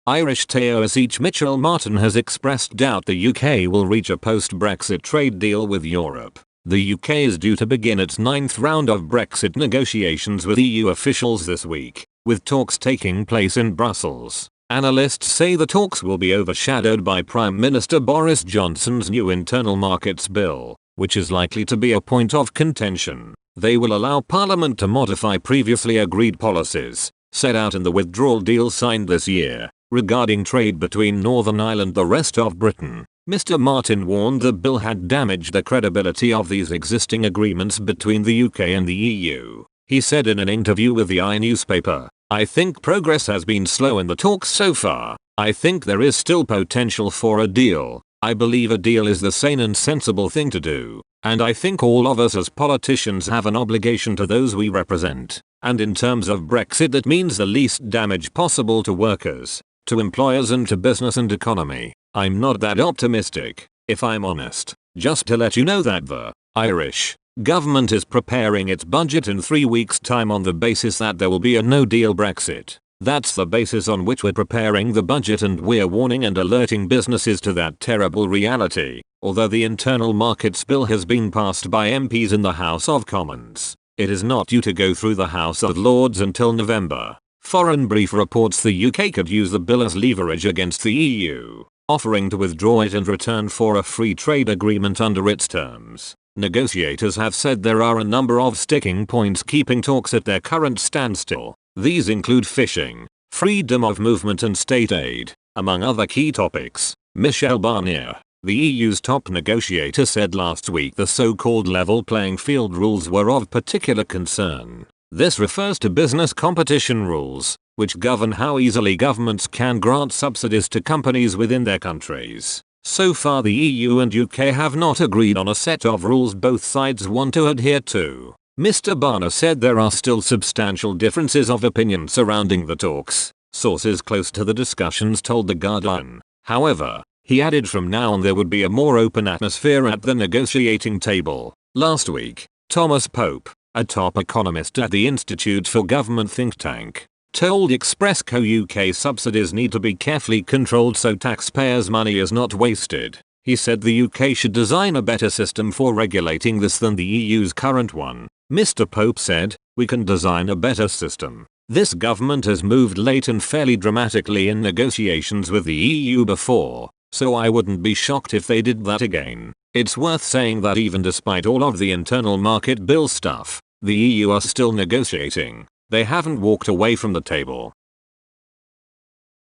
Irish Taoiseach Michel Martin has expressed doubt the UK will reach a post-Brexit trade deal with Europe. The UK is due to begin its 9th round of Brexit negotiations with EU officials this week, with talks taking place in Brussels. Analysts say the talks will be overshadowed by Prime Minister Boris Johnson's new internal markets bill, which is likely to be a point of contention. They will allow Parliament to modify previously agreed policies set out in the withdrawal deal signed this year regarding trade between Northern Ireland and the rest of Britain. Mr. Martin warned the bill had damaged the credibility of these existing agreements between the UK and the EU. He said in an interview with the I newspaper, "I think progress has been slow in the talks so far. I think there is still potential for a deal. I believe a deal is the sane and sensible thing to do. And I think all of us as politicians have an obligation to those we represent. And in terms of Brexit, that means the least damage possible to workers, to employers and to business and economy. I'm not that optimistic, if I'm honest. Just to let you know that the Irish government is preparing its budget in 3 weeks' time on the basis that there will be a no-deal Brexit. That's the basis on which we're preparing the budget, and we're warning and alerting businesses to that terrible reality. Although the Internal Markets Bill has been passed by MPs in the House of Commons, it is not due to go through the House of Lords until November. Foreign Brief reports the UK could use the bill as leverage against the EU, offering to withdraw it in return for a free trade agreement under its terms. Negotiators have said there are a number of sticking points keeping talks at their current standstill. These include fishing, freedom of movement and state aid, among other key topics. Michel Barnier, the EU's top negotiator, said last week the so-called level playing field rules were of particular concern. This refers to business competition rules, which govern how easily governments can grant subsidies to companies within their countries. So far the EU and UK have not agreed on a set of rules both sides want to adhere to. Mr. Barnier said there are still substantial differences of opinion surrounding the talks, sources close to the discussions told The Guardian. However, he added from now on there would be a more open atmosphere at the negotiating table. Last week, Thomas Pope, a top economist at the Institute for Government think tank, told Express Co UK subsidies need to be carefully controlled so taxpayers' money is not wasted. He said the UK should design a better system for regulating this than the EU's current one. Mr. Pope said, "We can design a better system. This government has moved late and fairly dramatically in negotiations with the EU before, so I wouldn't be shocked if they did that again." It's worth saying that even despite all of the internal market bill stuff, the EU are still negotiating. They haven't walked away from the table.